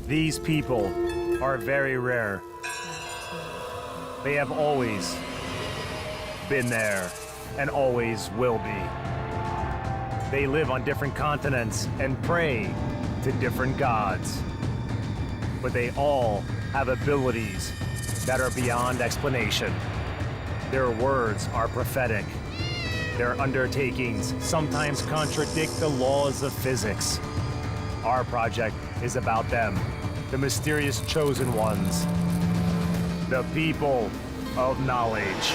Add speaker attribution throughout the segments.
Speaker 1: These people are very rare. They have always been there and always will be. They live on different continents and pray to different gods. But they all have abilities that are beyond explanation. Their words are prophetic. Their undertakings sometimes contradict the laws of physics. Our project is about them, the mysterious chosen ones, the people of knowledge.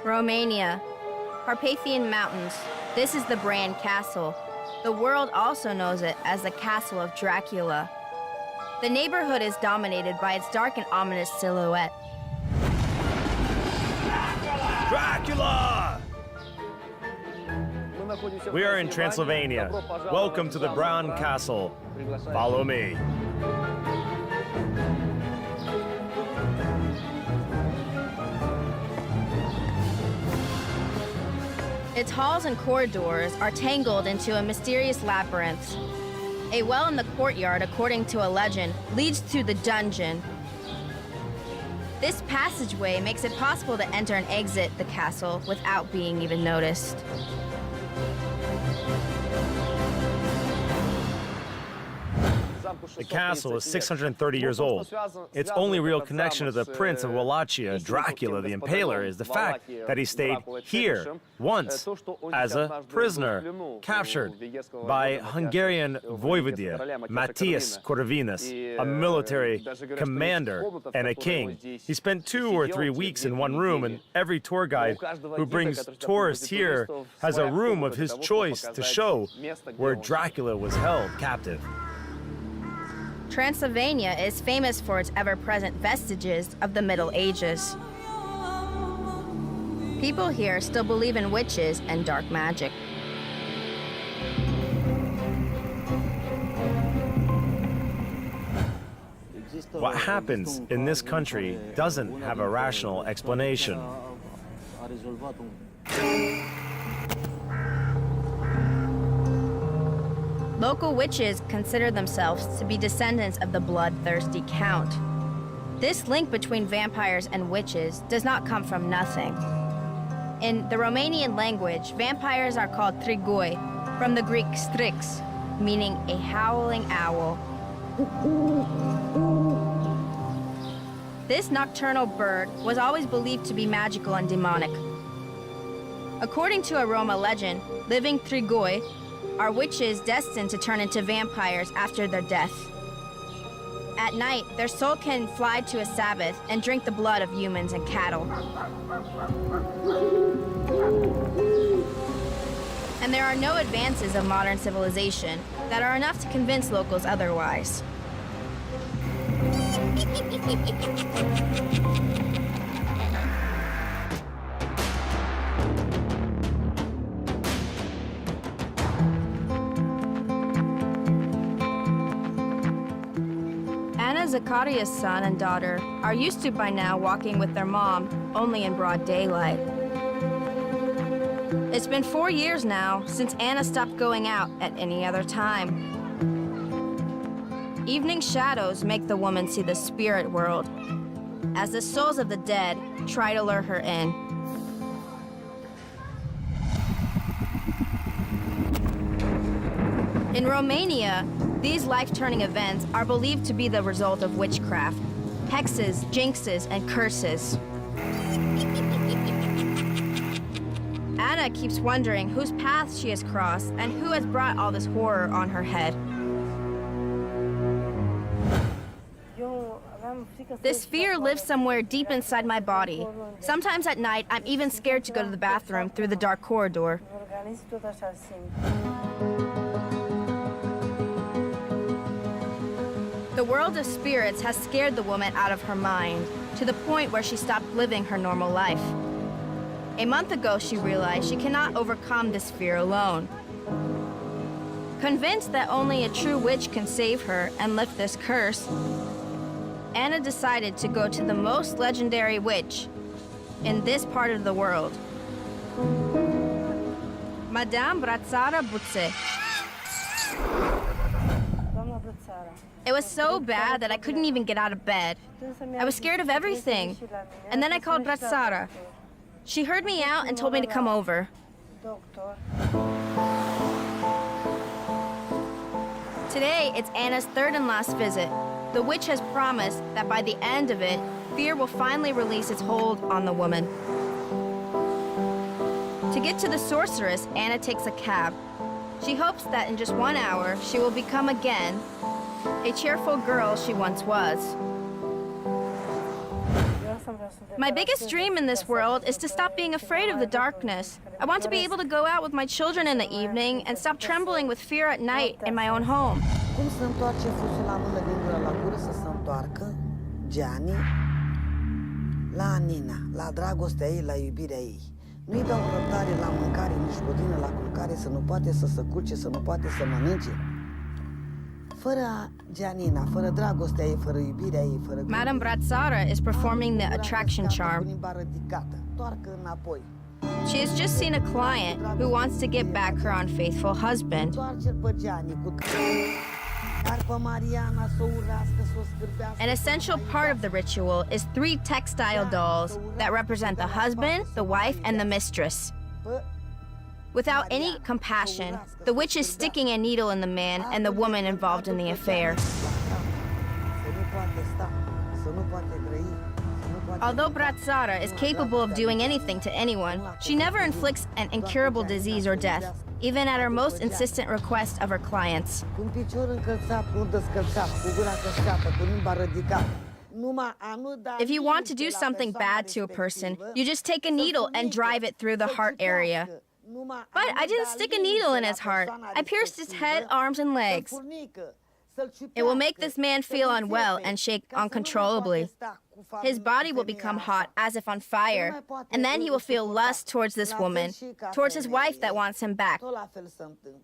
Speaker 2: Romania, Carpathian Mountains. This is the Bran Castle. The world also knows it as the Castle of Dracula. The neighborhood is dominated by its dark and ominous silhouette.
Speaker 1: Dracula! We are in Transylvania. Welcome to the Bran Castle. Follow me.
Speaker 2: Its halls and corridors are tangled into a mysterious labyrinth. A well in the courtyard, according to a legend, leads to the dungeon. This passageway makes it possible to enter and exit the castle without being even noticed.
Speaker 1: The castle is 630 years old. Its only real connection to the Prince of Wallachia, Dracula the Impaler, is the fact that he stayed here once as a prisoner, captured by Hungarian voivode Matthias Corvinus, a military commander and a king. He spent 2 or 3 weeks in one room, and every tour guide who brings tourists here has a room of his choice to show where Dracula was held captive.
Speaker 2: Transylvania is famous for its ever-present vestiges of the Middle Ages. People here still believe in witches and dark magic.
Speaker 1: What happens in this country doesn't have a rational explanation.
Speaker 2: Local witches consider themselves to be descendants of the bloodthirsty Count. This link between vampires and witches does not come from nothing. In the Romanian language, vampires are called trigoi, from the Greek strix, meaning a howling owl. This nocturnal bird was always believed to be magical and demonic. According to a Roma legend, living trigoi are witches destined to turn into vampires after their death. At night, their soul can fly to a Sabbath and drink the blood of humans and cattle. And there are no advances of modern civilization that are enough to convince locals otherwise. Zachariah's son and daughter are used to by now walking with their mom, only in broad daylight. It's been 4 years now since Anna stopped going out at any other time. Evening shadows make the woman see the spirit world, as the souls of the dead try to lure her in. In Romania, these life-turning events are believed to be the result of witchcraft, hexes, jinxes, and curses. Anna keeps wondering whose path she has crossed and who has brought all this horror on her head. This fear lives somewhere deep inside my body. Sometimes at night, I'm even scared to go to the bathroom through the dark corridor. The world of spirits has scared the woman out of her mind, to the point where she stopped living her normal life. A month ago, she realized she cannot overcome this fear alone. Convinced that only a true witch can save her and lift this curse, Anna decided to go to the most legendary witch in this part of the world, Madame Brațara Buțe. It was so bad that I couldn't even get out of bed. I was scared of everything. And then I called Brațara. She heard me out and told me to come over. Today, it's Anna's third and last visit. The witch has promised that by the end of it, fear will finally release its hold on the woman. To get to the sorceress, Anna takes a cab. She hopes that in just 1 hour, she will become again a cheerful girl she once was. My biggest dream in this world is to stop being afraid of the darkness. I want to be able to go out with my children in the evening and stop trembling with fear at night in my own home.
Speaker 3: Cum se întoarce fusul la mână din gură la gură să se întoarcă, Gianni, la Nina, la dragostea ei, la iubirea ei. Nu-i dau răbdare la mâncare, nici godină la culcare, să nu poate să se culce, să nu poate să mănânce. Fără Gianina, fără dragostea ei, fără iubirea ei, fără...
Speaker 2: Madame Brațara is performing the attraction charm. She has just seen a client who wants to get back her unfaithful husband. An essential part of the ritual is 3 textile dolls that represent the husband, the wife, and the mistress. Without any compassion, the witch is sticking a needle in the man and the woman involved in the affair. Although Brațara is capable of doing anything to anyone, she never inflicts an incurable disease or death, even at her most insistent request of her clients. If you want to do something bad to a person, you just take a needle and drive it through the heart area. But I didn't stick a needle in his heart. I pierced his head, arms, and legs. It will make this man feel unwell and shake uncontrollably. His body will become hot, as if on fire, and then he will feel lust towards this woman, towards his wife that wants him back.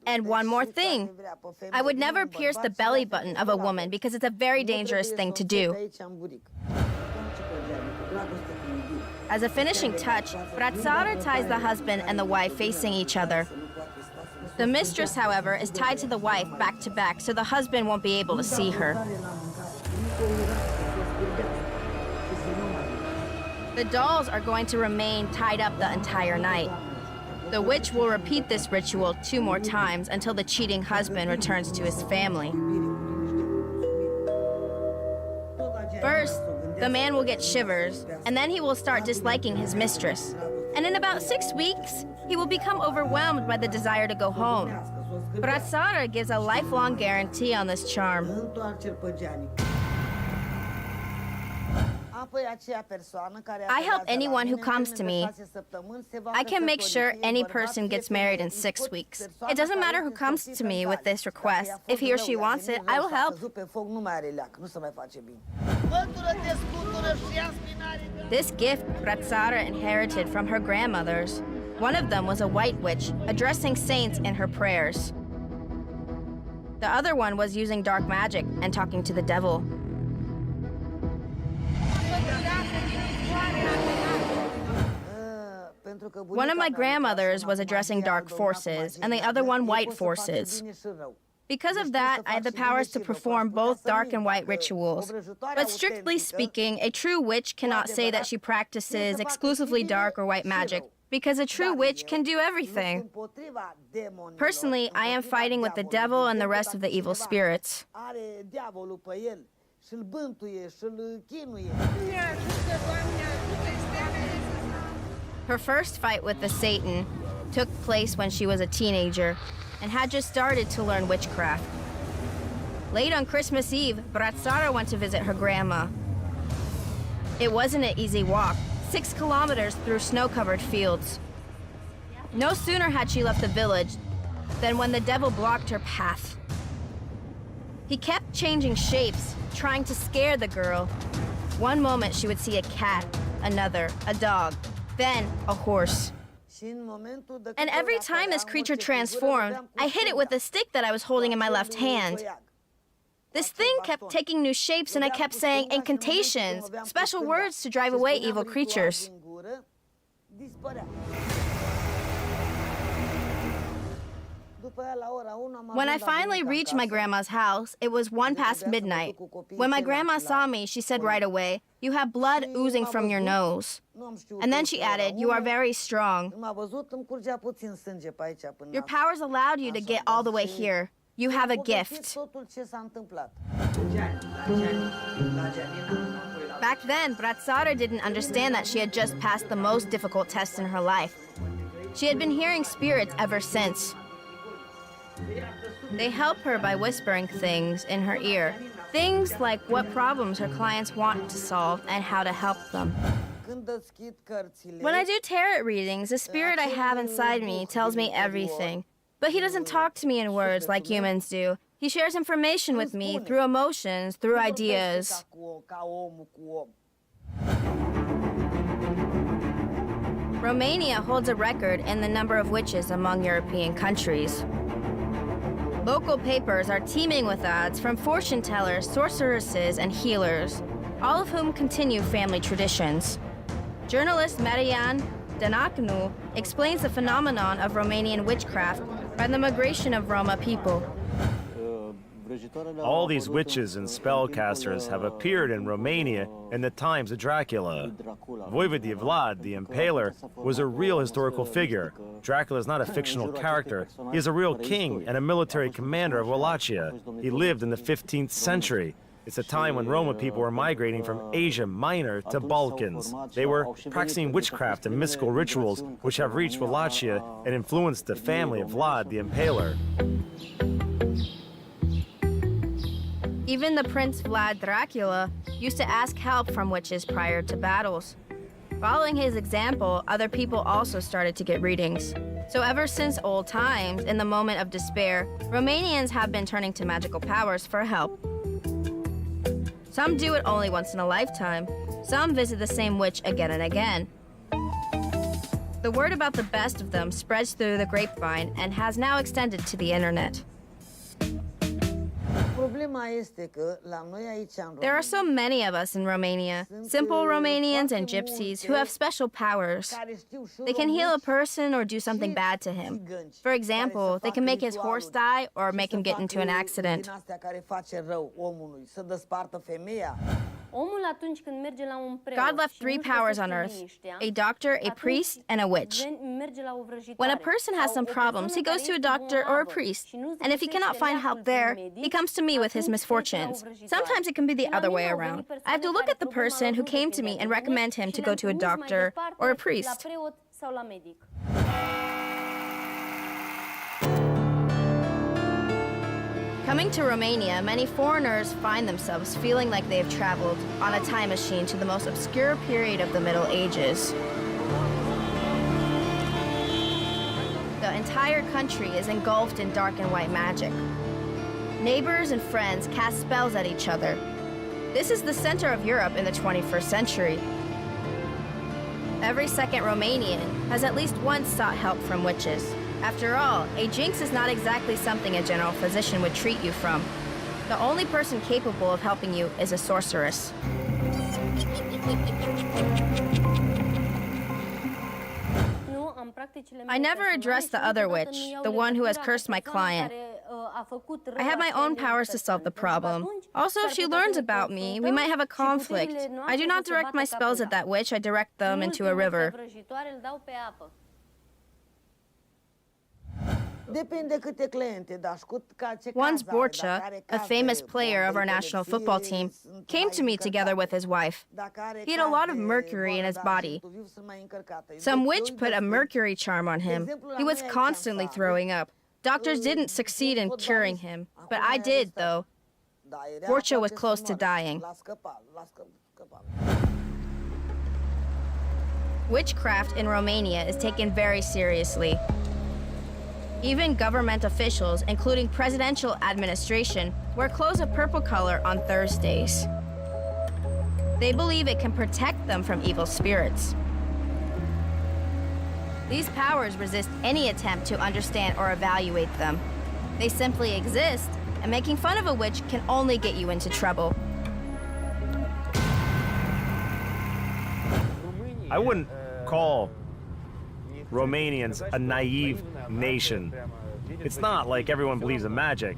Speaker 2: And one more thing, I would never pierce the belly button of a woman because it's a very dangerous thing to do. As a finishing touch, Brațara ties the husband and the wife facing each other. The mistress, however, is tied to the wife back to back, so the husband won't be able to see her. The dolls are going to remain tied up the entire night. The witch will repeat this ritual 2 more times until the cheating husband returns to his family. First, the man will get shivers, and then he will start disliking his mistress. And in about 6 weeks, he will become overwhelmed by the desire to go home. Brațara gives a lifelong guarantee on this charm. I help anyone who comes to me. I can make sure any person gets married in 6 weeks. It doesn't matter who comes to me with this request. If he or she wants it, I will help. This gift Brațara inherited from her grandmothers. One of them was a white witch, addressing saints in her prayers. The other one was using dark magic and talking to the devil. One of my grandmothers was addressing dark forces, and the other one white forces. Because of that, I have the powers to perform both dark and white rituals. But strictly speaking, a true witch cannot say that she practices exclusively dark or white magic, because a true witch can do everything. Personally, I am fighting with the devil and the rest of the evil spirits. Her first fight with the Satan took place when she was a teenager and had just started to learn witchcraft. Late on Christmas Eve, Brațara went to visit her grandma. It wasn't an easy walk, 6 kilometers through snow-covered fields. No sooner had she left the village than when the devil blocked her path. He kept changing shapes, trying to scare the girl. One moment she would see a cat, another, a dog. then a horse. And every time this creature transformed, I hit it with a stick that I was holding in my left hand. This thing kept taking new shapes, and I kept saying incantations, special words to drive away evil creatures. When I finally reached my grandma's house, it was 1 past midnight. When my grandma saw me, she said right away, "You have blood oozing from your nose." And then she added, "You are very strong. Your powers allowed you to get all the way here. You have a gift." Back then, Brațara didn't understand that she had just passed the most difficult test in her life. She had been hearing spirits ever since. They help her by whispering things in her ear. Things like what problems her clients want to solve and how to help them. When I do tarot readings, the spirit I have inside me tells me everything. But he doesn't talk to me in words like humans do. He shares information with me through emotions, through ideas. Romania holds a record in the number of witches among European countries. Local papers are teeming with ads from fortune tellers, sorceresses, and healers, all of whom continue family traditions. Journalist Marian Danacnu explains the phenomenon of Romanian witchcraft by the migration of Roma people.
Speaker 1: All these witches and spellcasters have appeared in Romania in the times of Dracula. Voivode Vlad, the Impaler, was a real historical figure. Dracula is not a fictional character. He is a real king and a military commander of Wallachia. He lived in the 15th century. It's a time when Roma people were migrating from Asia Minor to Balkans. They were practicing witchcraft and mystical rituals which have reached Wallachia and influenced the family of Vlad the Impaler.
Speaker 2: Even the Prince Vlad Dracula used to ask help from witches prior to battles. Following his example, other people also started to get readings. So ever since old times, in the moment of despair, Romanians have been turning to magical powers for help. Some do it only once in a lifetime. Some visit the same witch again and again. The word about the best of them spreads through the grapevine and has now extended to the internet. There are so many of us in Romania, simple Romanians and gypsies, who have special powers. They can heal a person or do something bad to him. For example, they can make his horse die or make him get into an accident. God left 3 powers on earth: a doctor, a priest, and a witch. When a person has some problems, he goes to a doctor or a priest, and if he cannot find help there, he comes to me with his misfortunes. Sometimes it can be the other way around. I have to look at the person who came to me and recommend him to go to a doctor or a priest. Coming to Romania, many foreigners find themselves feeling like they have traveled on a time machine to the most obscure period of the Middle Ages. The entire country is engulfed in dark and white magic. Neighbors and friends cast spells at each other. This is the center of Europe in the 21st century. Every second Romanian has at least once sought help from witches. After all, a jinx is not exactly something a general physician would treat you from. The only person capable of helping you is a sorceress. I never addressed the other witch, the one who has cursed my client. I have my own powers to solve the problem. Also, if she learns about me, we might have a conflict. I do not direct my spells at that witch, I direct them into a river. Once Borcha, a famous player of our national football team, came to me together with his wife. He had a lot of mercury in his body. Some witch put a mercury charm on him. He was constantly throwing up. Doctors didn't succeed in curing him, but I did, though. Borcha was close to dying. Witchcraft in Romania is taken very seriously. Even government officials, including presidential administration, wear clothes of purple color on Thursdays. They believe it can protect them from evil spirits. These powers resist any attempt to understand or evaluate them. They simply exist, and making fun of a witch can only get you into trouble.
Speaker 1: I wouldn't call Romanians a naive nation. It's not like everyone believes in magic.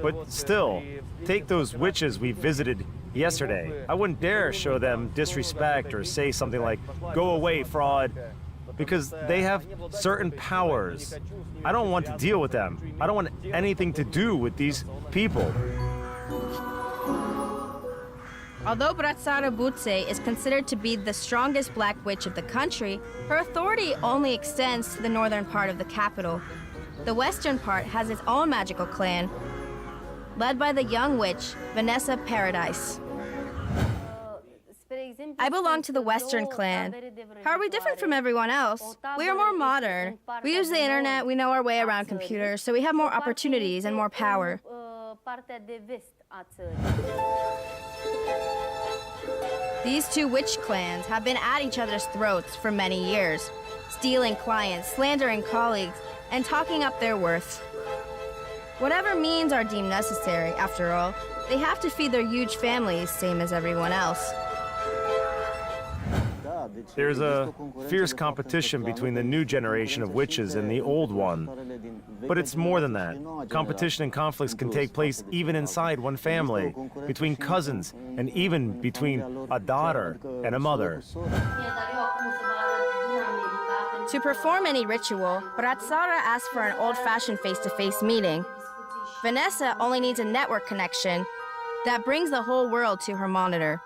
Speaker 1: But still, take those witches we visited yesterday. I wouldn't dare show them disrespect or say something like, "Go away, fraud," because they have certain powers. I don't want to deal with them. I don't want anything to do with these people.
Speaker 2: Although Brațara Buțe is considered to be the strongest black witch of the country, her authority only extends to the northern part of the capital. The western part has its own magical clan, led by the young witch, Vanessa Paradise. I belong to the Western clan. How are we different from everyone else? We are more modern. We use the internet, we know our way around computers, so we have more opportunities and more power. These two witch clans have been at each other's throats for many years, stealing clients, slandering colleagues, and talking up their worth. Whatever means are deemed necessary, after all, they have to feed their huge families, same as everyone else.
Speaker 1: There's a fierce competition between the new generation of witches and the old one. But it's more than that. Competition and conflicts can take place even inside one family, between cousins, and even between a daughter and a mother.
Speaker 2: To perform any ritual, Brațara asks for an old-fashioned face-to-face meeting. Vanessa only needs a network connection that brings the whole world to her monitor.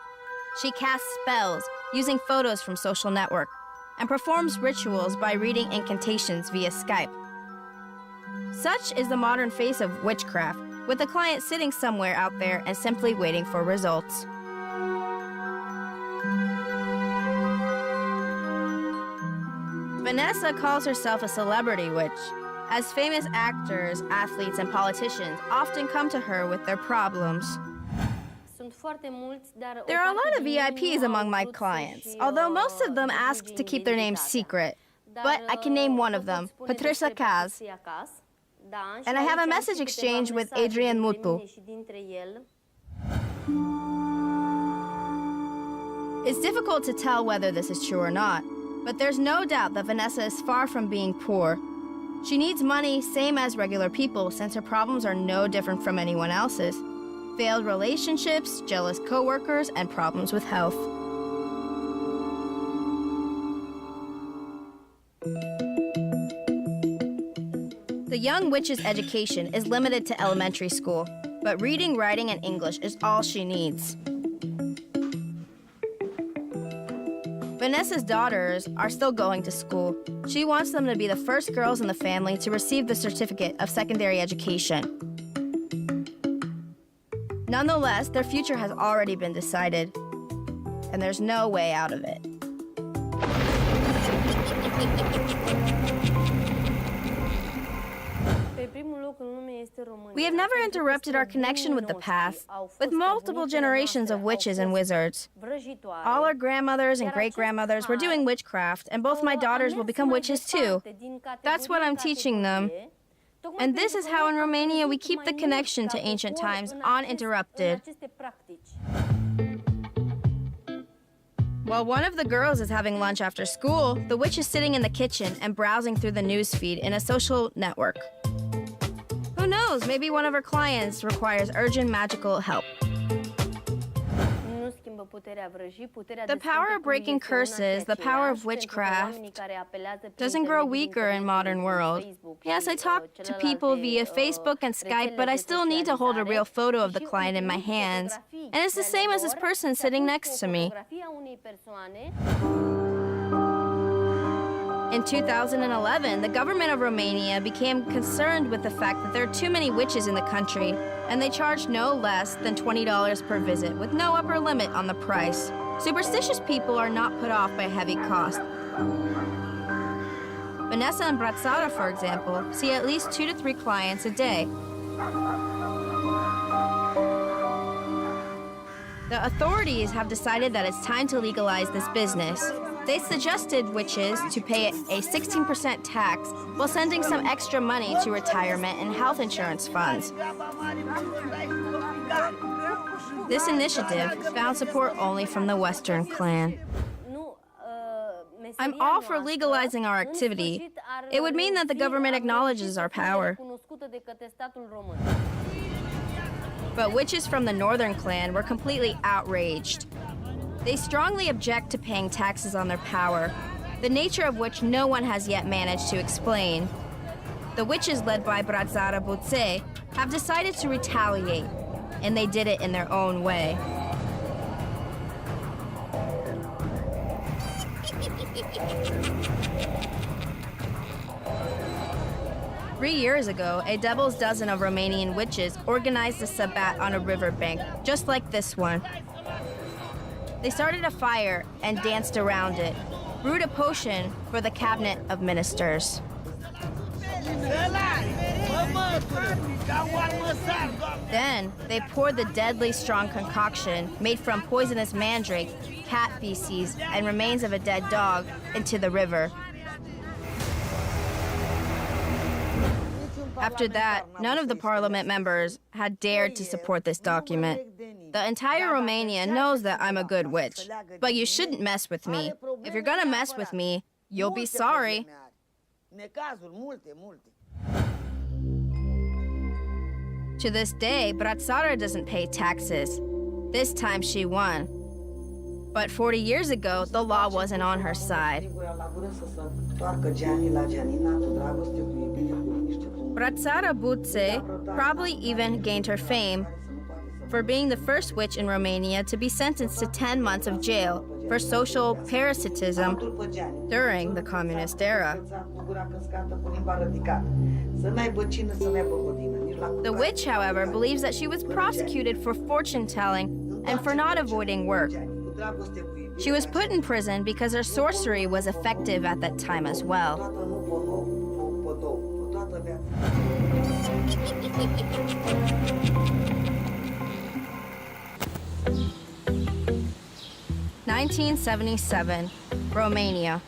Speaker 2: She casts spells using photos from social network and performs rituals by reading incantations via Skype. Such is the modern face of witchcraft, with the client sitting somewhere out there and simply waiting for results. Vanessa calls herself a celebrity witch, as famous actors, athletes, and politicians often come to her with their problems. There are a lot of VIPs among my clients, although most of them ask to keep their names secret. But I can name one of them, Patricia Kaz. And I have a message exchange with Adrian Mutu. It's difficult to tell whether this is true or not, but there's no doubt that Vanessa is far from being poor. She needs money, same as regular people, since her problems are no different from anyone else's. Failed relationships, jealous coworkers, and problems with health. The young witch's education is limited to elementary school, but reading, writing, and English is all she needs. Vanessa's daughters are still going to school. She wants them to be the first girls in the family to receive the certificate of secondary education. Nonetheless, their future has already been decided, and there's no way out of it. We have never interrupted our connection with the past, with multiple generations of witches and wizards. All our grandmothers and great-grandmothers were doing witchcraft, and both my daughters will become witches too. That's what I'm teaching them. And this is how in Romania we keep the connection to ancient times uninterrupted. While one of the girls is having lunch after school, the witch is sitting in the kitchen and browsing through the news feed in a social network. Who knows, maybe one of her clients requires urgent magical help. The power of breaking curses, the power of witchcraft, doesn't grow weaker in modern world. Yes, I talk to people via Facebook and Skype, but I still need to hold a real photo of the client in my hands. And it's the same as this person sitting next to me. In 2011, the government of Romania became concerned with the fact that there are too many witches in the country, and they charged no less than $20 per visit, with no upper limit on the price. Superstitious people are not put off by a heavy cost. Vanessa and Brațara, for example, see at least 2 to 3 clients a day. The authorities have decided that it's time to legalize this business. They suggested witches to pay a 16% tax while sending some extra money to retirement and health insurance funds. This initiative found support only from the Western clan. I'm all for legalizing our activity. It would mean that the government acknowledges our power. But witches from the Northern clan were completely outraged. They strongly object to paying taxes on their power, the nature of which no one has yet managed to explain. The witches led by Brațara Buțe have decided to retaliate, and they did it in their own way. Three years ago, a devil's dozen of Romanian witches organized a sabbat on a riverbank, just like this one. They started a fire and danced around it, brewed a potion for the cabinet of ministers. Then, they poured the deadly strong concoction made from poisonous mandrake, cat feces, and remains of a dead dog into the river. After that, none of the parliament members had dared to support this document. The entire Romania knows that I'm a good witch, but you shouldn't mess with me. If you're gonna mess with me, you'll be sorry. To this day, Brațara doesn't pay taxes. This time she won. But 40 years ago, the law wasn't on her side. Brațara Buțe probably even gained her fame for being the first witch in Romania to be sentenced to 10 months of jail for social parasitism during the communist era. The witch, however, believes that she was prosecuted for fortune-telling and for not avoiding work. She was put in prison because her sorcery was effective at that time as well. (1977), Romania.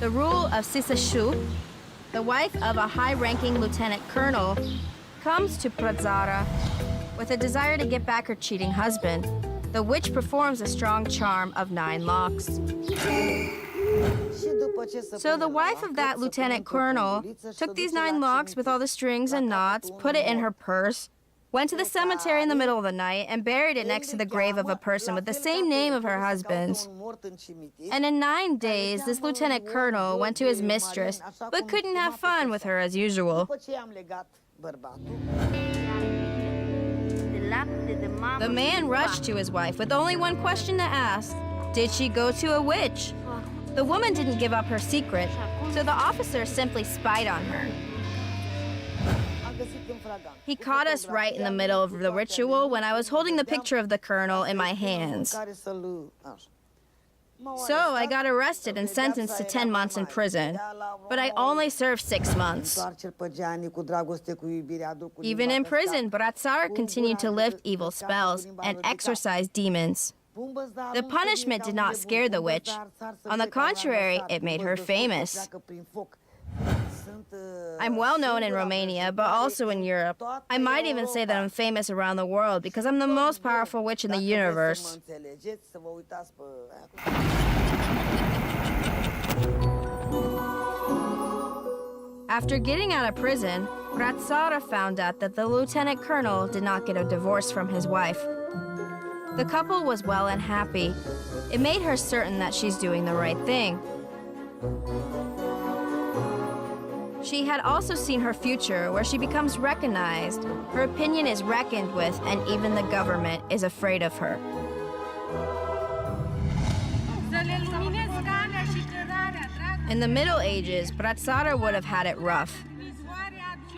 Speaker 2: The rule of Sisashu, the wife of a high-ranking lieutenant colonel, comes to Brațara with a desire to get back her cheating husband. The witch performs a strong charm of 9 locks. So the wife of that lieutenant colonel took these 9 locks with all the strings and knots, put it in her purse, went to the cemetery in the middle of the night, and buried it next to the grave of a person with the same name of her husband's. And in 9 days, this lieutenant colonel went to his mistress, but couldn't have fun with her as usual. The man rushed to his wife with only one question to ask: did she go to a witch? The woman didn't give up her secret, so the officer simply spied on her. He caught us right in the middle of the ritual when I was holding the picture of the colonel in my hands. So I got arrested and sentenced to 10 months in prison, but I only served 6 months. Even in prison, Brațara continued to lift evil spells and exorcise demons. The punishment did not scare the witch. On the contrary, it made her famous. I'm well known in Romania, but also in Europe. I might even say that I'm famous around the world because I'm the most powerful witch in the universe. After getting out of prison, Brațara found out that the lieutenant colonel did not get a divorce from his wife. The couple was well and happy. It made her certain that she's doing the right thing. She had also seen her future where she becomes recognized, her opinion is reckoned with, and even the government is afraid of her. In the Middle Ages, Brațara would have had it rough.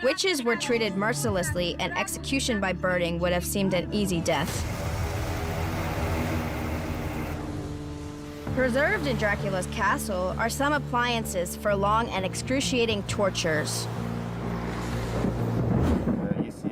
Speaker 2: Witches were treated mercilessly, and execution by burning would have seemed an easy death. Preserved in Dracula's castle are some appliances for long and excruciating tortures.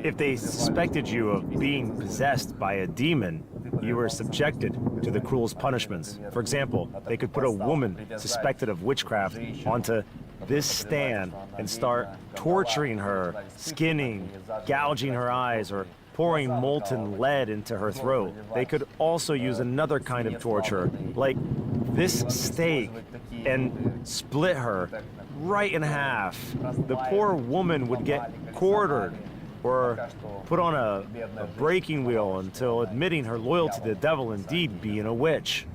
Speaker 1: If they suspected you of being possessed by a demon, you were subjected to the cruelest punishments. For example, they could put a woman suspected of witchcraft onto this stand and start torturing her, skinning, gouging her eyes, or pouring molten lead into her throat. They could also use another kind of torture, like this stake, and split her right in half. The poor woman would get quartered or put on a breaking wheel until admitting her loyalty to the devil, indeed being a witch.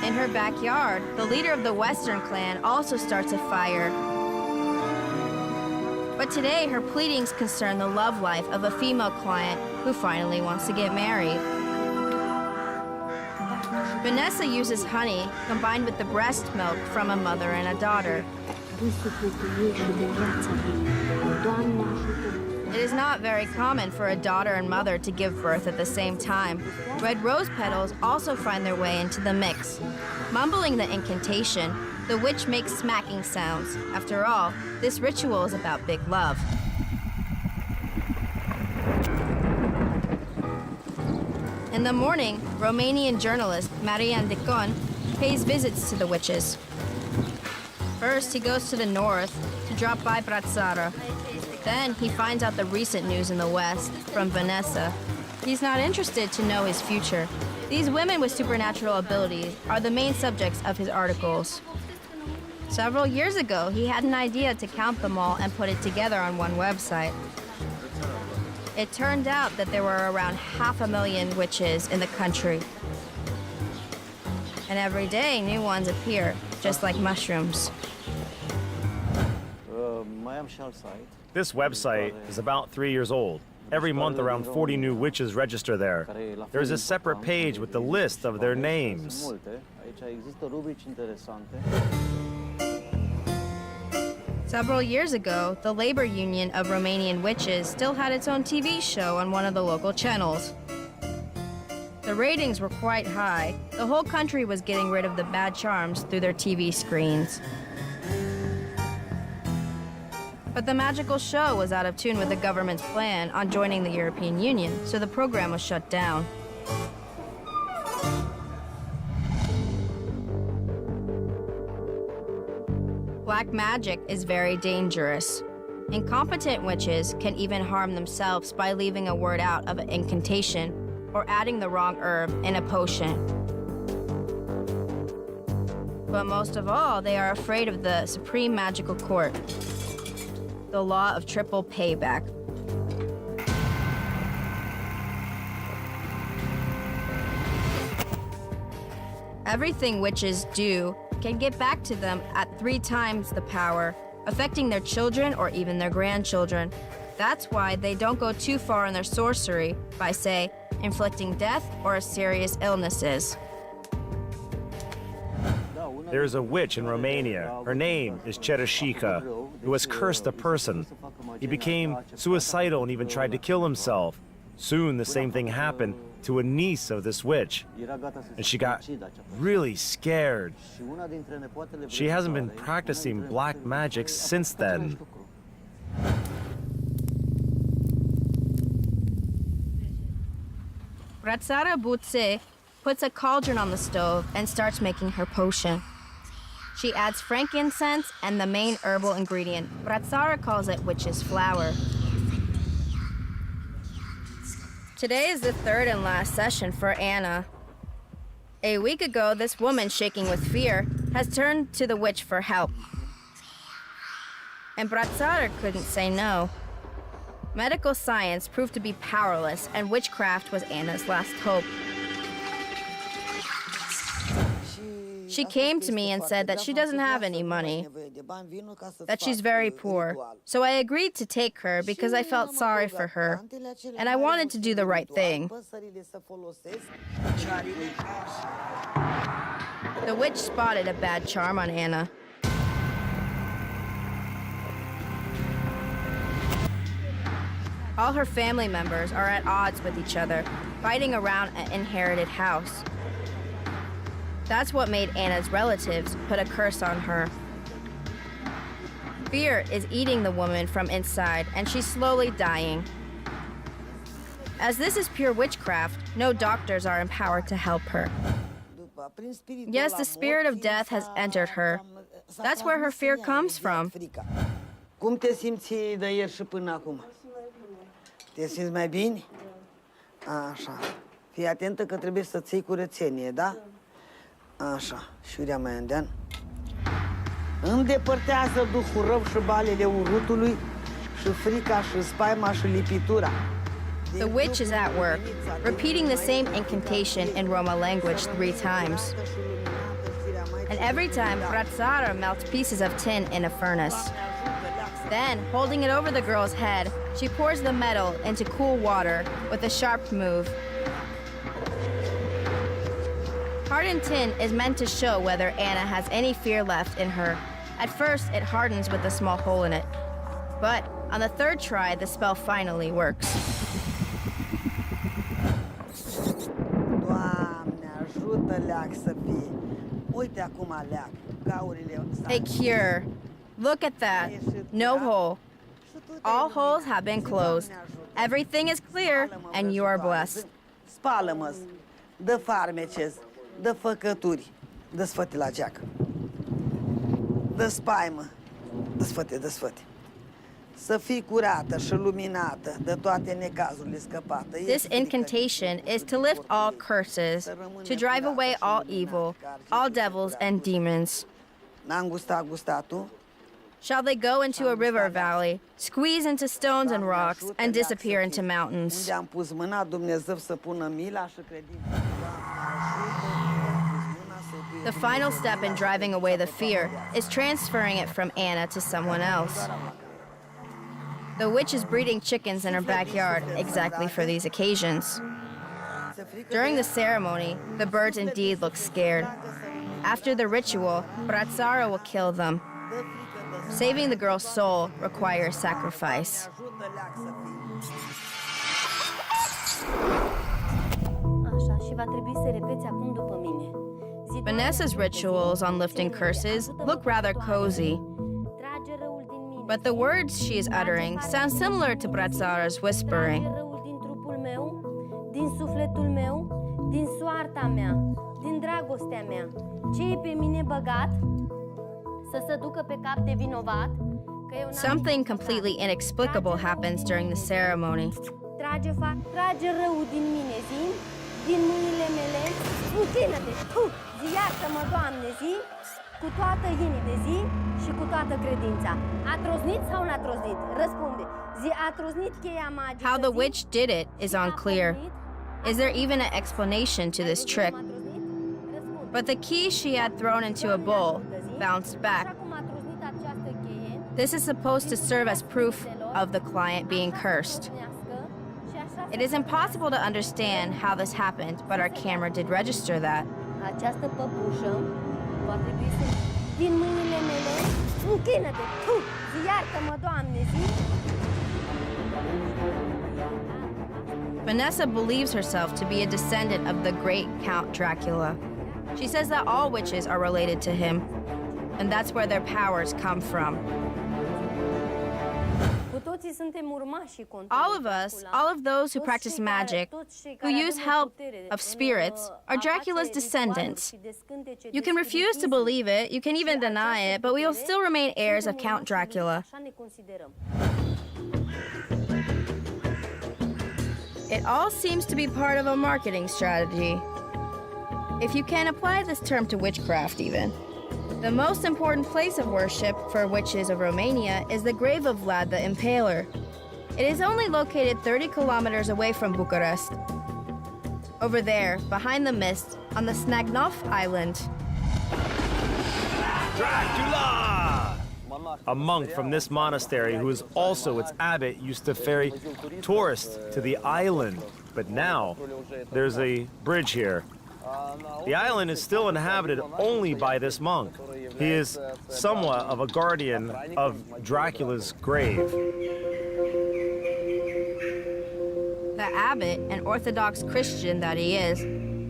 Speaker 2: In her backyard, the leader of the Western clan also starts a fire. But today, her pleadings concern the love life of a female client who finally wants to get married. Vanessa uses honey combined with the breast milk from a mother and a daughter. It is not very common for a daughter and mother to give birth at the same time. Red rose petals also find their way into the mix. Mumbling the incantation, the witch makes smacking sounds. After all, this ritual is about big love. In the morning, Romanian journalist Marian Dicon pays visits to the witches. First, he goes to the north to drop by Brațara. Then, he finds out the recent news in the west from Vanessa. He's not interested to know his future. These women with supernatural abilities are the main subjects of his articles. Several years ago, he had an idea to count them all and put it together on one website. It turned out that there were around 500,000 witches in the country. And every day, new ones appear, just like mushrooms.
Speaker 1: This website is about 3 years old. Every month, around 40 new witches register there. There's a separate page with the list of their names.
Speaker 2: Several years ago, the labor union of Romanian witches still had its own TV show on one of the local channels. The ratings were quite high. The whole country was getting rid of the bad charms through their TV screens. But the magical show was out of tune with the government's plan on joining the European Union, so the program was shut down. Black magic is very dangerous. Incompetent witches can even harm themselves by leaving a word out of an incantation or adding the wrong herb in a potion. But most of all, they are afraid of the Supreme Magical Court, the law of triple payback. Everything witches do can get back to them at 3 times the power, affecting their children or even their grandchildren. That's why they don't go too far in their sorcery by, say, inflicting death or serious illnesses.
Speaker 1: There's a witch in Romania. Her name is Cereșica, who has cursed a person. He became suicidal and even tried to kill himself. Soon, the same thing happened to a niece of this witch, and she got really scared. She hasn't been practicing black magic since then.
Speaker 2: Brațara Buțe puts a cauldron on the stove and starts making her potion. She adds frankincense and the main herbal ingredient. Brațara calls it witch's flower. Today is the third and last session for Anna. A week ago, this woman shaking with fear has turned to the witch for help. And Brațara couldn't say no. Medical science proved to be powerless, and witchcraft was Anna's last hope. She came to me and said that she doesn't have any money, that she's very poor. So I agreed to take her because I felt sorry for her, and I wanted to do the right thing. The witch spotted a bad charm on Anna. All her family members are at odds with each other, fighting around an inherited house. That's what made Anna's relatives put a curse on her. Fear is eating the woman from inside, and she's slowly dying. As this is pure witchcraft, no doctors are empowered to help her. Yes, the spirit of death has entered her. That's where her fear comes from.
Speaker 3: Cum te simți de ieri și până acum? Te simți mai bine? Așa. Fii atentă că trebuie să ții curățenie, da? Așa. Șurea mai îndean. Îndepărtează duhul rău și balele urâtului și frica și spaima și lipitura.
Speaker 2: The witch is at work, repeating the same incantation in Roma language 3 times. And every time, Brazzara melts pieces of tin in a furnace. Then, holding it over the girl's head, she pours the metal into cool water with a sharp move. Hardened tin is meant to show whether Anna has any fear left in her. At first, it hardens with a small hole in it. But on the third try, the spell finally works.
Speaker 3: Doamne, ajută leac să fie. Uite acum leac, gaurile.
Speaker 2: A cure. Look at that. No hole. All holes have been closed. Everything is clear, and you are blessed.
Speaker 3: Spală-mă, dă farmecez, dă făcături, dă sfăte la geacă. Dă spaimă, dă sfăte. Să fii curată și luminată de toate necazurile scăpate.
Speaker 2: This incantation is to lift all curses, to drive away all evil, all devils and demons.
Speaker 3: N-am gustat tu?
Speaker 2: Shall they go into a river valley, squeeze into stones and rocks, and disappear into mountains?
Speaker 3: Unde am pus mâna, Dumnezeu să pună mila și credința.
Speaker 2: The final step in driving away the fear is transferring it from Anna to someone else. The witch is breeding chickens in her backyard exactly for these occasions. During the ceremony, the birds indeed look scared. After the ritual, Brazzara will kill them. Saving the girl's soul requires sacrifice.
Speaker 4: Așa, și va trebui să repeți acum după mine.
Speaker 2: Vanessa's rituals on lifting curses look rather cozy,
Speaker 4: Trage răul din mine.
Speaker 2: but the words she is uttering sound similar to Brazzara's whispering.
Speaker 4: Trage răul din trupul meu, din sufletul meu, din soarta mea, din dragostea mea. Ce e pe mine băgat, să se ducă pe cap de vinovat, că eu n-am
Speaker 2: Something
Speaker 4: niciun
Speaker 2: completely
Speaker 4: păcat.
Speaker 2: inexplicable
Speaker 4: Trage
Speaker 2: happens
Speaker 4: răul
Speaker 2: during the ceremony.
Speaker 4: Trage răul din mine, zi, din mâinile mele, închină-te, zi, iartă-mă, Doamne, zi, cu toată inima, zi și cu toată credința. A troznit sau n-a troznit? Răspunde. Zi, a troznit cheia magică,
Speaker 2: How the
Speaker 4: zi?
Speaker 2: witch did it is unclear. Is there even an explanation to this trick? But the key she had thrown into a bowl bounced back. This is supposed to serve as proof of the client being cursed. It is impossible to understand how this happened, but our camera did register that.
Speaker 4: Această păpușă va trebui să... Din mâinile mele, închină-te, zi, iartă-mă, Doamne, zi.
Speaker 2: Vanessa believes herself to be a descendant of the great Count Dracula. She says that all witches are related to him, and that's where their powers come from.
Speaker 4: Cu toții suntem urmașii
Speaker 2: All of us, all of those who practice magic, who use help of spirits, are Dracula's descendants. You can refuse to believe it, you can even deny it, but we will still remain heirs of Count Dracula.
Speaker 4: Așa ne considerăm.
Speaker 2: It all seems to be part of a marketing strategy. If you can apply this term to witchcraft even. The most important place of worship for witches of Romania is the grave of Vlad the Impaler. It is only located 30 kilometers away from Bucharest. Over there, behind the mist, on the Snagnov Island.
Speaker 1: Dracula! A monk from this monastery, who is also its abbot, used to ferry tourists to the island. But now, there's a bridge here. The island is still inhabited only by this monk. He is somewhat of a guardian of Dracula's grave.
Speaker 2: The abbot, an Orthodox Christian that he is,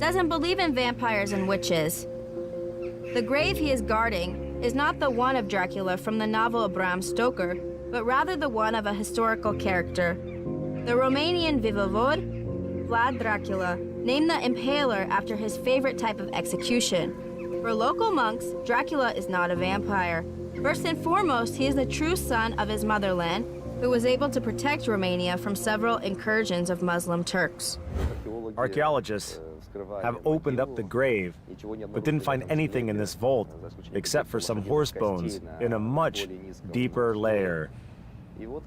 Speaker 2: doesn't believe in vampires and witches. The grave he is guarding is not the one of Dracula from the novel of Bram Stoker, but rather the one of a historical character, the Romanian Vivovod Vlad Dracula, named the Impaler after his favorite type of execution. For local monks, Dracula is not a vampire. First and foremost, he is the true son of his motherland, who was able to protect Romania from several incursions of Muslim Turks.
Speaker 1: Archaeologists have opened up the grave, but didn't find anything in this vault except for some horse bones in a much deeper layer.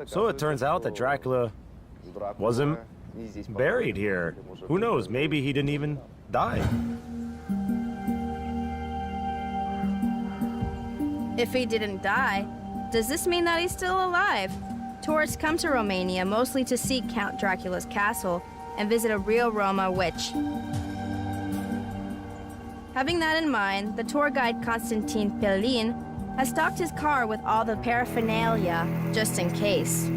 Speaker 1: So it turns out that Dracula wasn't buried here. Who knows, maybe he didn't even die.
Speaker 2: If he didn't die, does this mean that he's still alive? Tourists come to Romania mostly to see Count Dracula's castle and visit a real Roma witch. Having that in mind, the tour guide Constantin Pelin has stocked his car with all the paraphernalia just in case.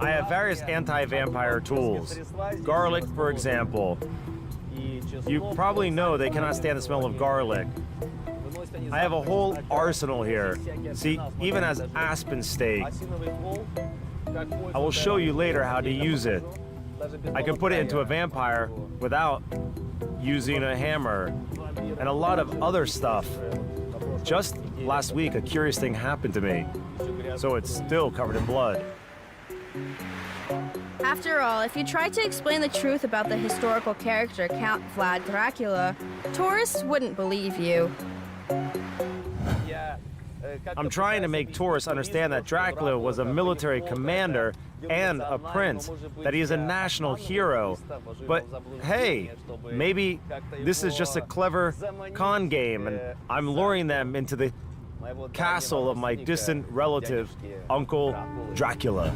Speaker 1: I have various anti-vampire tools. Garlic, for example. You probably know they cannot stand the smell of garlic. I have a whole arsenal here. See, even as aspen stake. I will show you later how to use it. I can put it into a vampire without using a hammer, and a lot of other stuff. Just last week, a curious thing happened to me, so it's still covered in blood.
Speaker 2: After all, if you try to explain the truth about the historical character Count Vlad Dracula, tourists wouldn't believe you.
Speaker 1: I'm trying to make tourists understand that Dracula was a military commander and a prince, that he is a national hero. But hey, maybe this is just a clever con game, and I'm luring them into the castle of my distant relative, Uncle Dracula.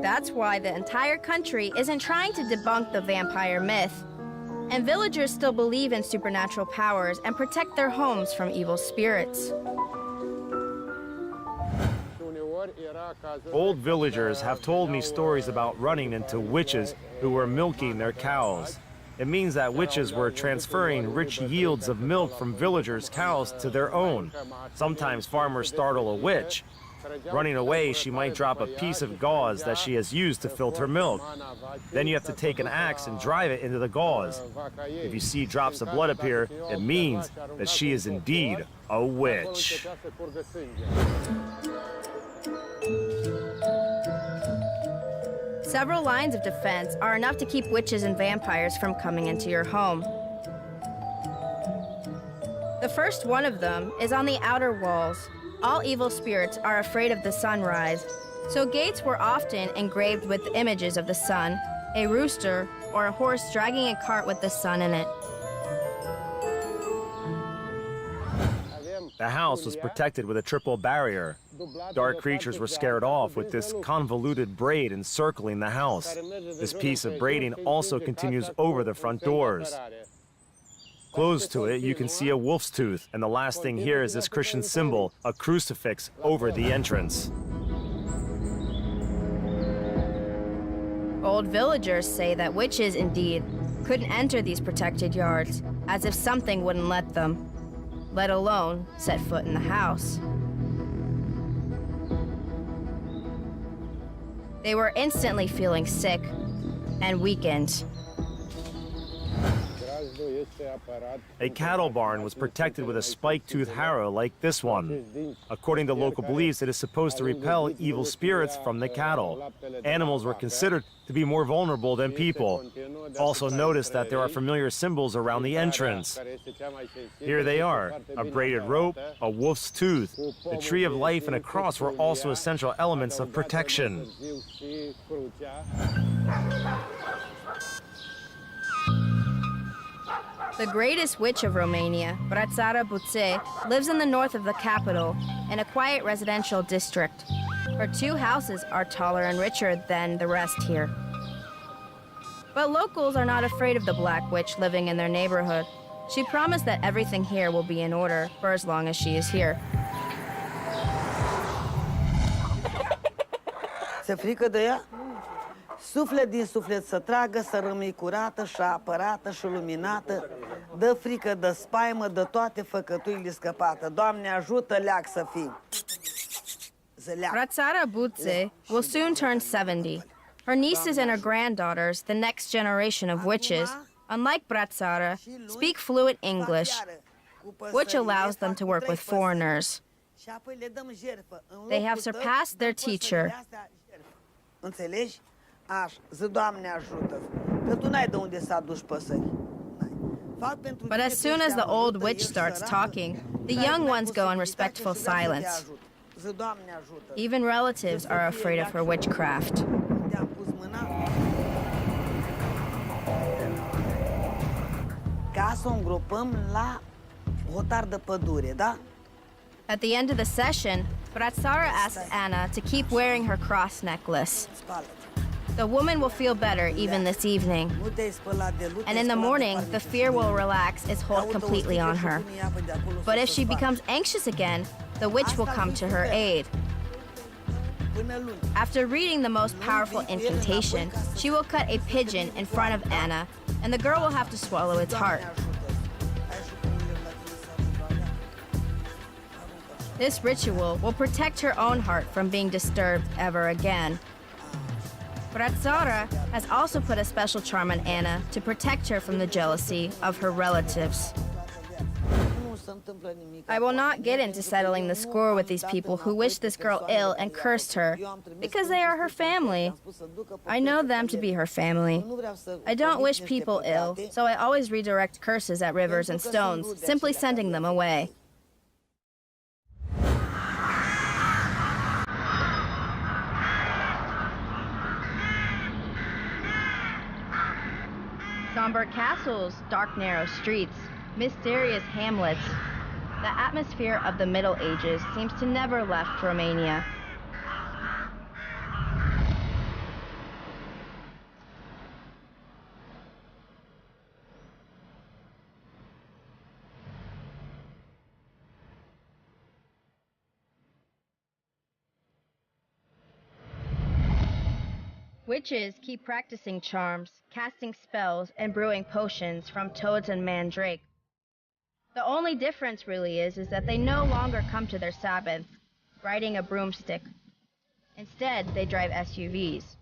Speaker 2: That's why the entire country isn't trying to debunk the vampire myth. And villagers still believe in supernatural powers and protect their homes from evil spirits.
Speaker 1: Old villagers have told me stories about running into witches who were milking their cows. It means that witches were transferring rich yields of milk from villagers' cows to their own. Sometimes farmers startle a witch. Running away, she might drop a piece of gauze that she has used to filter milk. Then you have to take an axe and drive it into the gauze. If you see drops of blood appear, it means that she is indeed a witch.
Speaker 2: Several lines of defense are enough to keep witches and vampires from coming into your home. The first one of them is on the outer walls. All evil spirits are afraid of the sunrise, so gates were often engraved with images of the sun, a rooster, or a horse dragging a cart with the sun in it.
Speaker 1: The house was protected with a triple barrier. Dark creatures were scared off with this convoluted braid encircling the house. This piece of braiding also continues over the front doors. Close to it, you can see a wolf's tooth, and the last thing here is this Christian symbol, a crucifix over the entrance.
Speaker 2: Old villagers say that witches, indeed, couldn't enter these protected yards, as if something wouldn't let them, let alone set foot in the house. They were instantly feeling sick and weakened.
Speaker 1: A cattle barn was protected with a spike-tooth harrow like this one. According to local beliefs, it is supposed to repel evil spirits from the cattle. Animals were considered to be more vulnerable than people. Also notice that there are familiar symbols around the entrance. Here they are, a braided rope, a wolf's tooth. The tree of life and a cross were also essential elements of protection.
Speaker 2: The greatest witch of Romania, Brațara Buțe, lives in the north of the capital, in a quiet residential district. Her two houses are taller and richer than the rest here. But locals are not afraid of the Black Witch living in their neighborhood. She promised that everything here will be in order for as long as she is here.
Speaker 3: Ți-e frică de ea? Suflet din suflet să tragă, să rămâi curată și apărată și luminată. Dă frică, dă spaimă, dă toate făcătuile scăpată. Doamne ajută, leac să fii.
Speaker 2: Ratsara Butze will soon turn 70. Her nieces and her granddaughters, the next generation of witches, unlike Bratsara, speak fluent English, which allows them to work with foreigners. They have surpassed their teacher.
Speaker 3: Înțelegi? Așa, zi Doamne ajută. Că tu n-ai de unde să aduci păsări.
Speaker 2: But as soon as the old witch starts talking, the young ones go in respectful silence. Even relatives are afraid of her witchcraft.
Speaker 3: Ca să o îngropăm la hotar de pădure, da?
Speaker 2: At the end of the session, Bratsara asks Anna to keep wearing her cross necklace. The woman will feel better even this evening. And in the morning, the fear will relax its hold completely on her. But if she becomes anxious again, the witch will come to her aid. After reading the most powerful incantation, she will cut a pigeon in front of Anna, and the girl will have to swallow its heart. This ritual will protect her own heart from being disturbed ever again. Bratsara has also put a special charm on Anna to protect her from the jealousy of her relatives. I will not get into settling the score with these people who wished this girl ill and cursed her, because they are her family. I know them to be her family. I don't wish people ill, so I always redirect curses at rivers and stones, simply sending them away. Somber castles, dark narrow streets, mysterious hamlets. The atmosphere of the Middle Ages seems to never left Romania. Witches keep practicing charms, casting spells, and brewing potions from toads and mandrake. The only difference really is that they no longer come to their Sabbath riding a broomstick. Instead, they drive SUVs.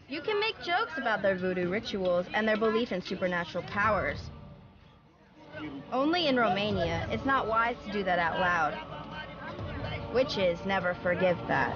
Speaker 2: You can make jokes about their voodoo rituals and their belief in supernatural powers. Only in Romania, it's not wise to do that out loud. Witches never forgive that.